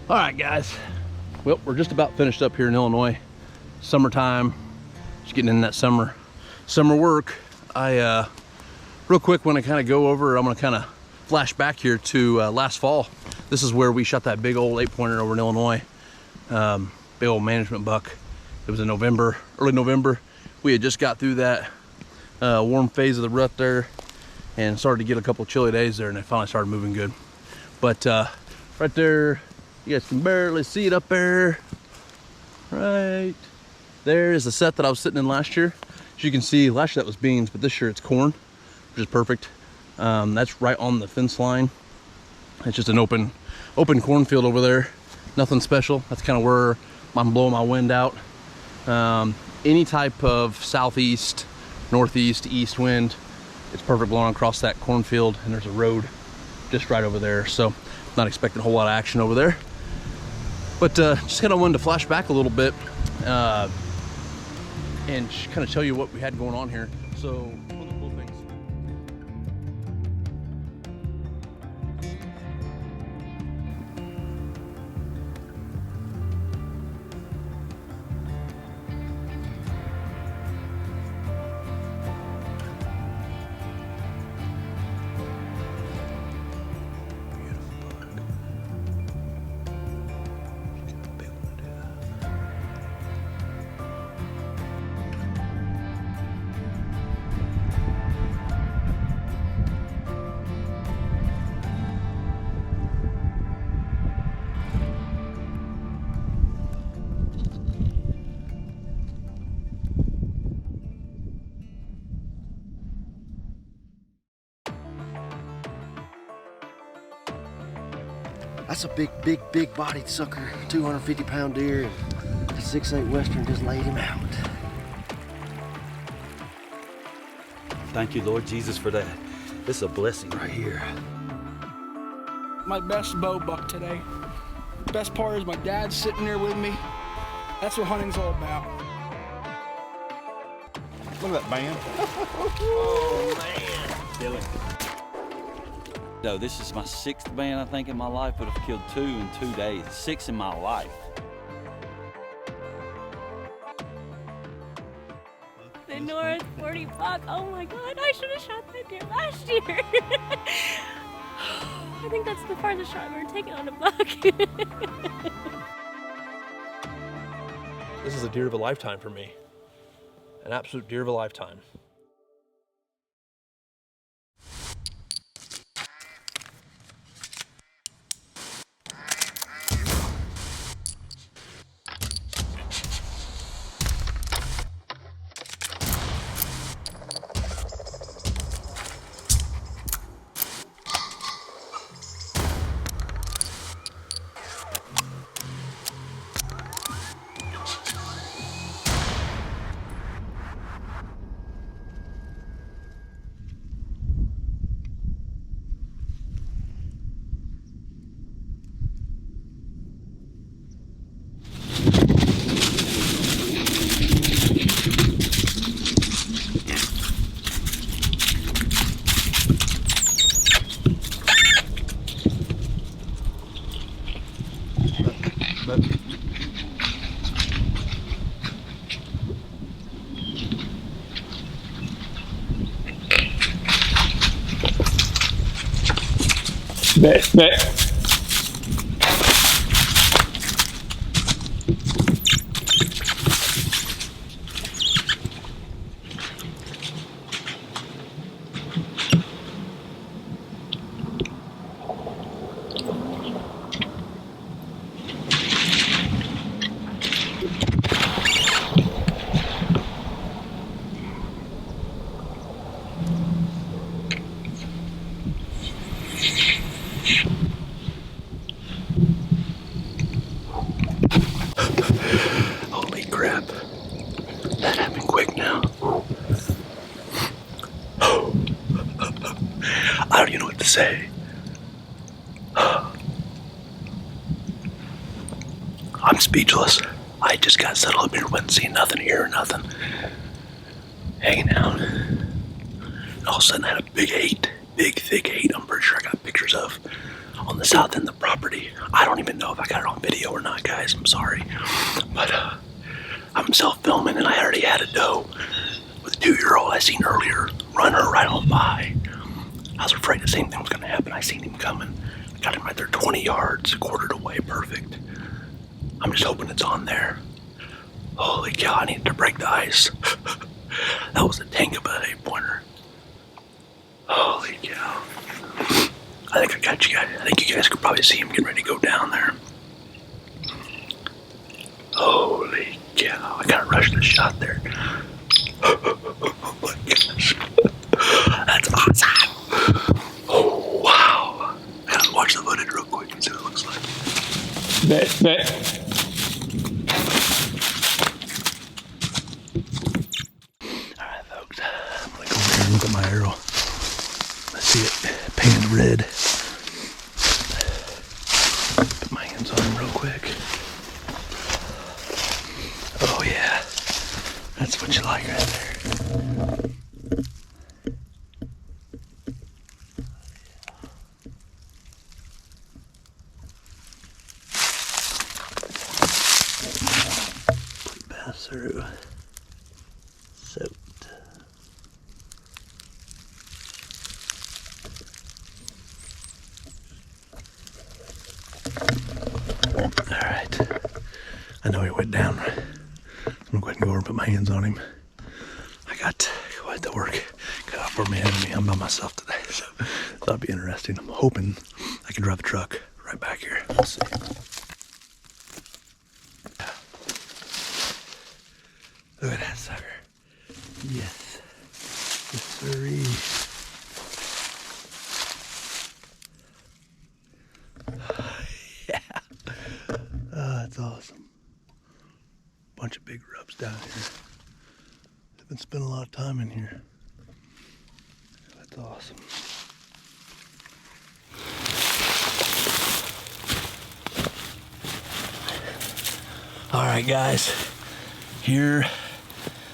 All right, guys. Well, we're just about finished up here in Illinois. Summertime, just getting in that summer work. Real quick, want to kind of go over, I'm going to kind of flash back here to last fall. This is where we shot that big old 8-pointer over in Illinois. Big old management buck. It was in November, early November. We had just got through that warm phase of the rut there and started to get a couple chilly days there, and they finally started moving good. But right there, you guys can barely see it up there. Right there is the set that I was sitting in last year. As you can see, last year that was beans, but this year it's corn, which is perfect. That's right on the fence line. It's just an open cornfield over there. Nothing special. That's kind of where I'm blowing my wind out. Any type of southeast, northeast, east wind, it's perfect blowing across that cornfield, and there's a road just right over there. So not expecting a whole lot of action over there. But just kind of wanted to flash back a little bit and kind of tell you what we had going on here. So one of the cool things. That's a big bodied sucker, 250-pound deer, and the 6'8" Western just laid him out. Thank you, Lord Jesus, for that. This is a blessing right here. My best bow buck today. Best part is my dad's sitting there with me. That's what hunting's all about. Look at that band. Oh, man. Billy. No, this is my 6th band, I think, in my life, but I've killed 2 in 2 days. 6 in my life. The North 40 buck. Oh my God, I should have shot that deer last year. I think that's the farthest shot I've ever taken on a buck. This is a deer of a lifetime for me. An absolute deer of a lifetime. Bet. Holy crap. That happened quick now. I don't even know what to say. I'm speechless. I just got settled up here, wasn't seeing nothing, hearing nothing. Hanging out. All of a sudden I had a big thick 8, I'm pretty sure I got pictures of. on the south end of the property. I don't even know if I got it on video or not, guys. I'm sorry. But I'm self-filming, and I already had a doe with a 2-year-old I seen earlier run her right on by. I was afraid the same thing was going to happen. I seen him coming. I got him right there 20 yards, quartered away, perfect. I'm just hoping it's on there. Holy cow, I needed to break the ice. That was a tank of an 8-pointer. Holy cow. I think I got you guys. I think you guys could probably see him getting ready to go down there. Holy cow, I gotta rush the shot there. Oh my gosh. That's awesome. Oh wow. I gotta watch the footage real quick and see what it looks like. Alright folks, I'm gonna go over here and look at my arrow. I see it painted red. Put my hands on him real quick. Oh yeah, that's what you like right there. Pass through. Soaked. Alright. I know he went down. I'm gonna go ahead and go over and put my hands on him. I got quite the work cut out for me ahead of me. I'm by myself today, so that'll be interesting. I'm hoping I can drive the truck right back here. We'll see. Look at that sucker. Yes. Yes, sirree. Yeah. Oh, that's awesome. Bunch of big rubs down here. I've been spending a lot of time in here. That's awesome. All right, guys. Here,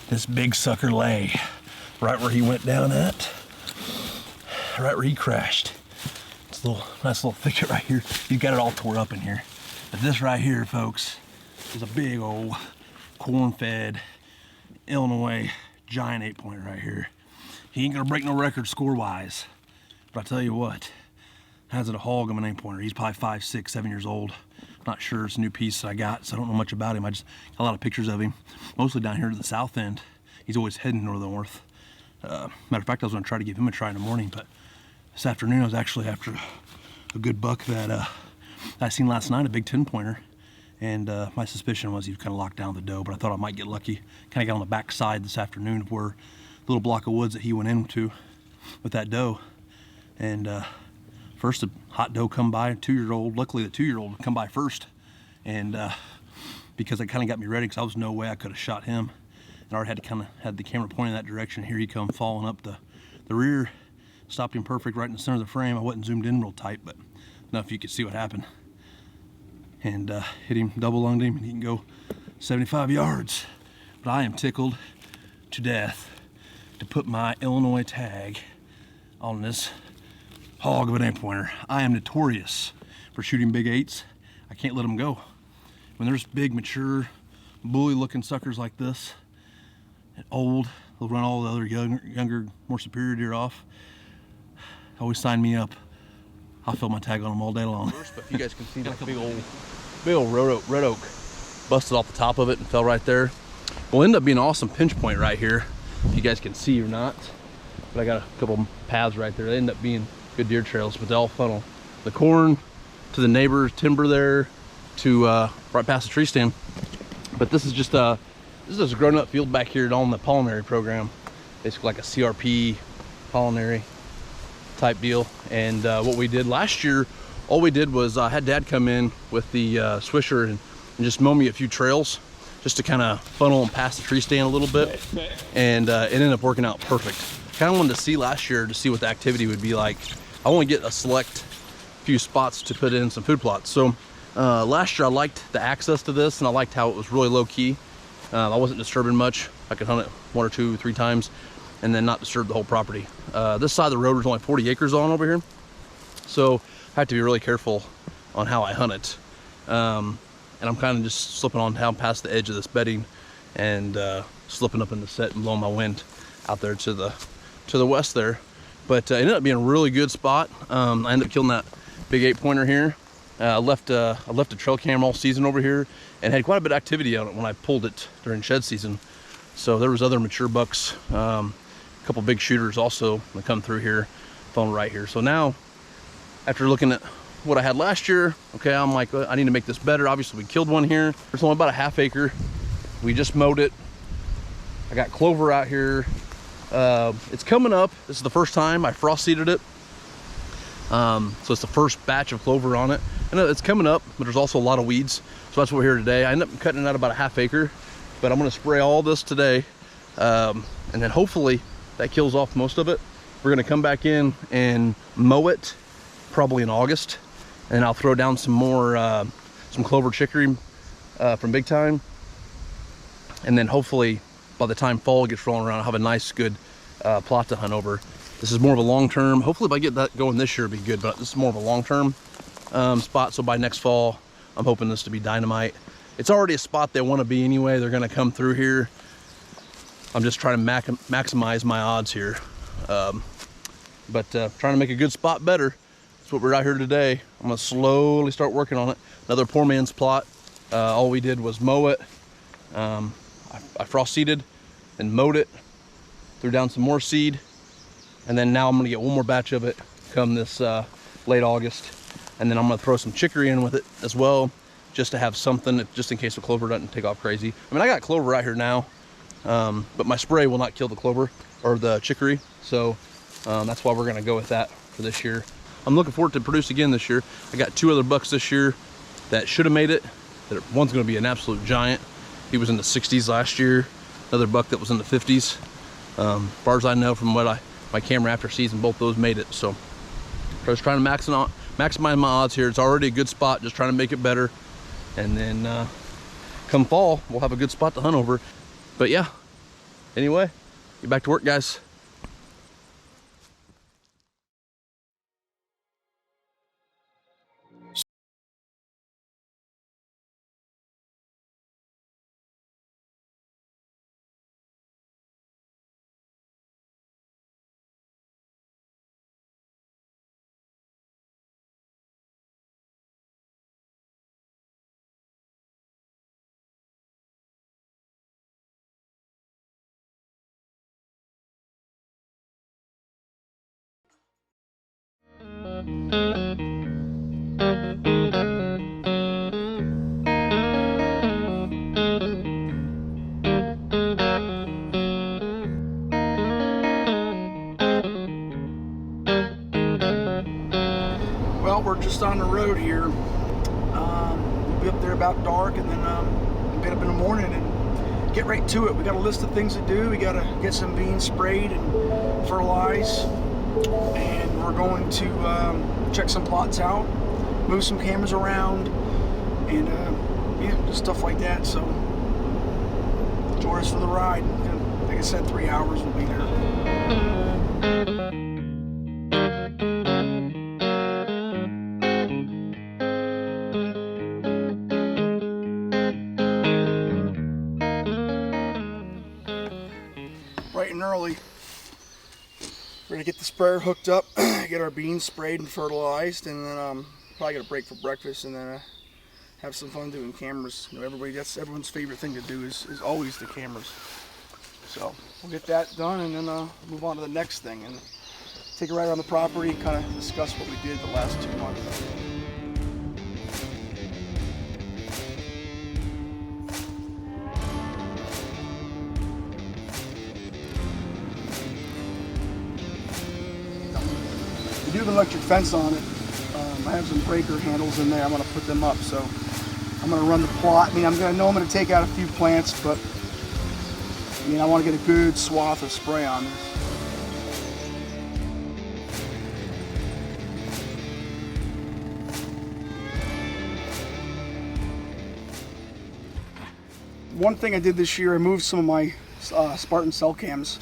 this big sucker lay right where he went down at, right where he crashed. It's a nice little thicket right here. He's got it all tore up in here. But this right here, folks, is a big old corn-fed Illinois giant 8-pointer right here. He ain't gonna break no record score-wise, but I tell you what, has it a hog of an 8-pointer. He's probably 5, 6, 7 years old. Not sure, it's a new piece that I got, so I don't know much about him. I just got a lot of pictures of him, mostly down here to the south end. He's always heading north. Matter of fact, I was gonna try to give him a try in the morning, but this afternoon I was actually after a good buck that I seen last night, a big 10-pointer. And my suspicion was he was kind of locked down the doe, but I thought I might get lucky. Kind of got on the back side this afternoon of where the little block of woods that he went into with that doe. And first a hot doe come by, a 2-year-old. Luckily the 2-year-old come by first. And because it kind of got me ready, because I was no way I could have shot him. And I already had to kind of had the camera pointing that direction. Here he come falling up the rear. Stopped him perfect right in the center of the frame. I wasn't zoomed in real tight, but enough you could see what happened. And hit him, double lunged him, and he can go 75 yards. But I am tickled to death to put my Illinois tag on this hog of an 8-pointer. I am notorious for shooting big 8s. I can't let them go. When there's big, mature, bully-looking suckers like this, and old, they'll run all the other younger, more superior deer off. Always sign me up. I'll fill my tag on them all day long. But you guys can see that big old red oak busted off the top of it and fell right there. Will end up being an awesome pinch point right here, if you guys can see or not. But I got a couple paths right there. They end up being good deer trails, but they all funnel the corn to the neighbor's timber there to right past the tree stand. But this is just a grown up field back here on the pollinary program, basically like a CRP pollinary type deal. And what we did last year, all we did was I had Dad come in with the swisher and just mow me a few trails just to kind of funnel and pass the tree stand a little bit, and it ended up working out perfect. Kind of wanted to see last year to see what the activity would be like. I want to get a select few spots to put in some food plots. So last year I liked the access to this, and I liked how it was really low key. I wasn't disturbing much. I could hunt it 1 or 2 or 3 times and then not disturb the whole property. This side of the road was only 40 acres on over here. So I have to be really careful on how I hunt it. And I'm kind of just slipping on down past the edge of this bedding and slipping up in the set and blowing my wind out there to the west there. But it ended up being a really good spot. I ended up killing that big 8-pointer here. I left a trail camera all season over here and had quite a bit of activity on it when I pulled it during shed season. So there was other mature bucks, a couple big shooters also that come through here, falling right here. So now, after looking at what I had last year, okay, I'm like, I need to make this better. Obviously, we killed one here. There's only about a ½ acre. We just mowed it. I got clover out here. It's coming up. This is the first time I frost seeded it. So it's the first batch of clover on it. And it's coming up, but there's also a lot of weeds. So that's what we're here today. I ended up cutting it out about a ½ acre, but I'm gonna spray all this today. And then hopefully that kills off most of it. We're gonna come back in and mow it probably in August. And I'll throw down some more, some clover chicory from Big Time. And then hopefully by the time fall gets rolling around, I'll have a nice, good plot to hunt over. This is more of a long-term. Hopefully if I get that going this year, it'll be good, but this is more of a long-term spot. So by next fall, I'm hoping this to be dynamite. It's already a spot they want to be anyway. They're gonna come through here. I'm just trying to maximize my odds here. But trying to make a good spot better. That's what we're out here today. I'm gonna slowly start working on it. Another poor man's plot. All we did was mow it. I frost seeded and mowed it, threw down some more seed, and then now I'm gonna get one more batch of it come this late August. And then I'm gonna throw some chicory in with it as well, just to have something, just in case the clover doesn't take off crazy. I mean, I got clover out here now, but my spray will not kill the clover or the chicory. So that's why we're gonna go with that for this year. I'm looking forward to produce again this year. I got 2 other bucks this year that should have made it. One's gonna be an absolute giant. He was in the 60s last year. Another buck that was in the 50s. As far as I know from what my camera after season, both those made it. So I was trying to maximize my odds here. It's already a good spot, just trying to make it better. And then come fall, we'll have a good spot to hunt over. But yeah, anyway, get back to work, guys. Well, we're just on the road here. We'll be up there about dark, and then we'll get up in the morning and get right to it. We got a list of things to do. We got to get some beans sprayed and fertilized, and we're going to check some plots out, move some cameras around, and yeah, just stuff like that. So join us for the ride. Like I said, 3 hours we'll be there. Bright and early. We're gonna get the sprayer hooked up, get our beans sprayed and fertilized, and then probably get a break for breakfast, and then have some fun doing cameras. You know, that's everyone's favorite thing to do is always the cameras. So we'll get that done, and then move on to the next thing and take a ride around the property and kind of discuss what we did the last 2 months. We do have an electric fence on it. I have some breaker handles in there. I'm going to put them up, so I'm going to run the plot. I mean, I'm going to take out a few plants, but I mean, I want to get a good swath of spray on this. One thing I did this year, I moved some of my Spartan cell cams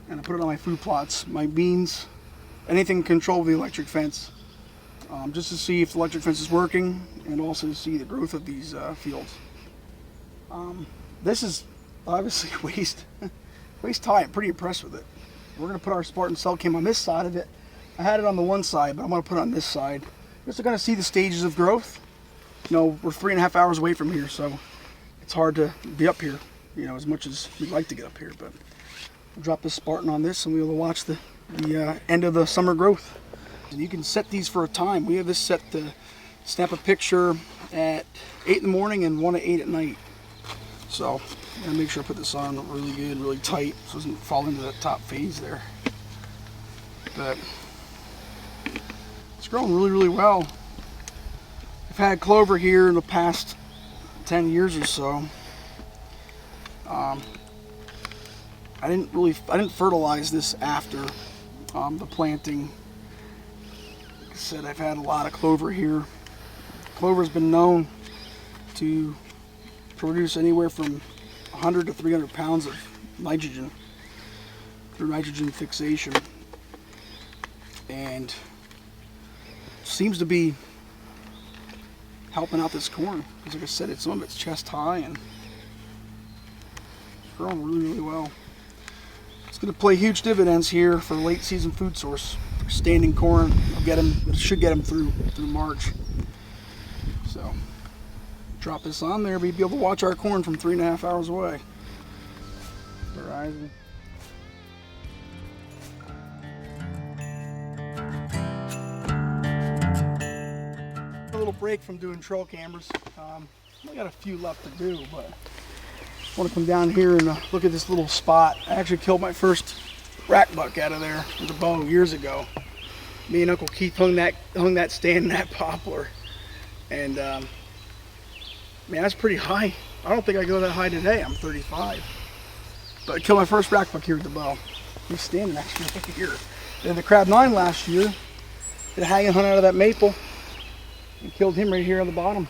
and I put it on my food plots, my beans, anything controlled with the electric fence. just to see if the electric fence is working and also to see the growth of these fields. This is obviously waist high. I'm pretty impressed with it. We're going to put our Spartan cell cam on this side of it. I had it on the one side, but I'm going to put it on this side. Just to kind of see the stages of growth. You know, we're 3.5 hours away from here, so it's hard to be up here, you know, as much as we'd like to get up here. But we'll drop this Spartan on this and we'll watch the end of the summer growth. And you can set these for a time. We have this set to snap a picture at 8 in the morning and 1 at 8 at night. So I'm gonna make sure I put this on really good, really tight, so it doesn't fall into that top phase there. But it's growing really, really well. I've had clover here in the past 10 years or so. I didn't fertilize this after the planting. Like I said, I've had a lot of clover here. Clover's been known to produce anywhere from 100 to 300 pounds of nitrogen through nitrogen fixation, and seems to be helping out this corn because, like I said, some of it's chest high and it's growing really, really well. It's going to play huge dividends here for late season food source. Standing corn, it should get them through March. So drop this on there, we'd be able to watch our corn from 3.5 hours away. Horizon. A little break from doing trail cameras. I got a few left to do, but I want to come down here and look at this little spot. I actually killed my first rack buck out of there with a bow years ago. Me and Uncle Keith hung that stand in that poplar, and man, that's pretty high. I don't think I go that high today. I'm 35, but I killed my first rack buck here with the bow. He's standing actually right here. And the crab 9 last year did a hanging hunt out of that maple and killed him right here on the bottom.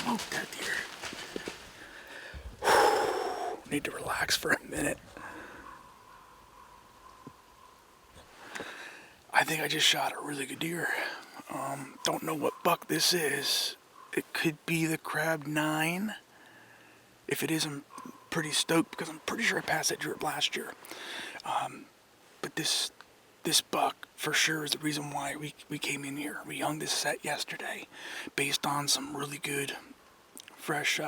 Smoked that deer. Need to relax for a minute. I think I just shot a really good deer. Don't know what buck this is. It could be the crab 9. If it is, I'm pretty stoked because I'm pretty sure I passed that deer last year. But this buck for sure is the reason why we came in here. We hung this set yesterday based on some really good fresh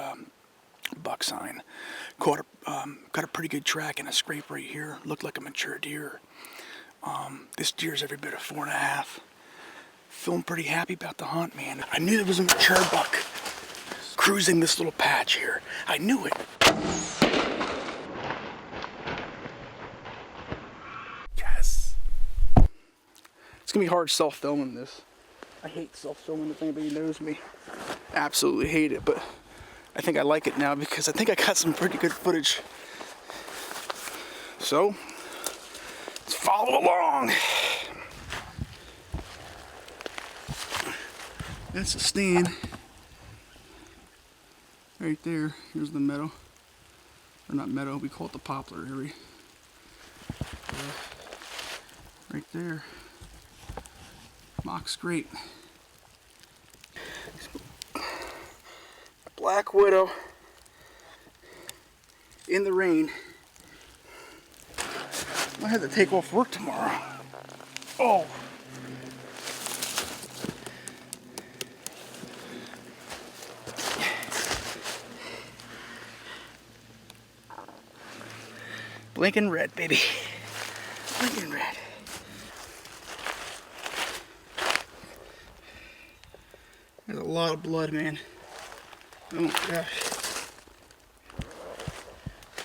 buck sign. Got a pretty good track and a scrape right here. Looked like a mature deer. This deer's every bit of 4.5. Feeling pretty happy about the hunt, man. I knew there was a mature buck cruising this little patch here. I knew it. Yes. It's gonna be hard self-filming this. I hate self-filming if anybody knows me. Absolutely hate it, but I think I like it now because I think I got some pretty good footage. So, let's follow along. That's a stand. Right there. Here's the meadow. Or not meadow, we call it the poplar area. Right there. Mock's great. Black widow in the rain. I had to take off work tomorrow. Oh. Blinking red, baby. Blinking red. There's a lot of blood, man. Oh my gosh.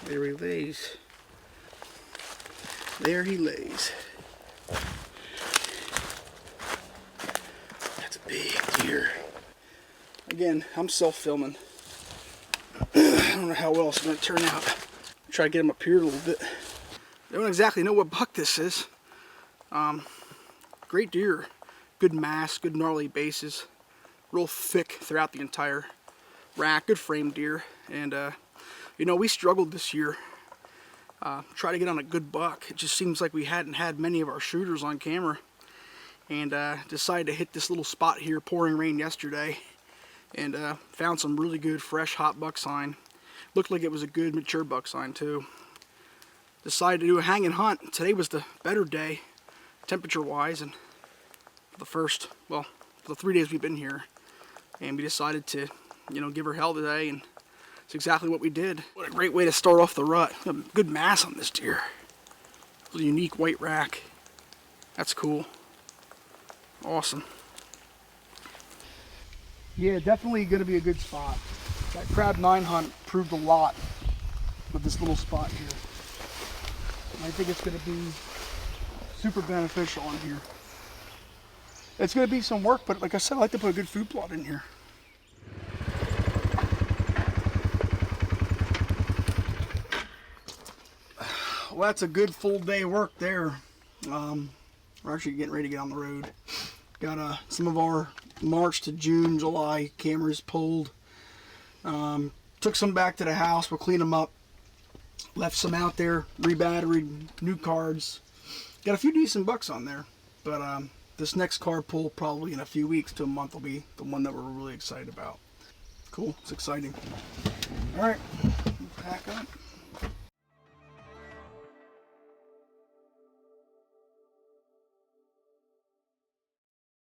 There he lays. There he lays. That's a big deer. Again, I'm self-filming. I don't know how well it's going to turn out. Try to get him up here a little bit. I don't exactly know what buck this is. Great deer. Good mass, good gnarly bases. Real thick throughout the entire rack. Good frame deer. And, you know, we struggled this year. Try to get on a good buck. It just seems like we hadn't had many of our shooters on camera. And decided to hit this little spot here, pouring rain yesterday. And found some really good, fresh, hot buck sign. Looked like it was a good, mature buck sign, too. Decided to do a hang and hunt. Today was the better day, temperature-wise, and the first, well, for the 3 days we've been here. And we decided to, you know, give her hell today, and it's exactly what we did. What a great way to start off the rut. A good mass on this deer. A unique white rack. That's cool. Awesome. Yeah, definitely going to be a good spot. That crab 9 hunt proved a lot with this little spot here. And I think it's going to be super beneficial in here. It's going to be some work, but like I said, I like to put a good food plot in here. Well, that's a good full day work there. We're actually getting ready to get on the road. Got some of our March to June, July cameras pulled. Took some back to the house. We'll clean them up. Left some out there, re-batteried, new cards. Got a few decent bucks on there. But this next card pull, probably in a few weeks to a month, will be the one that we're really excited about. Cool, it's exciting. All right, pack up.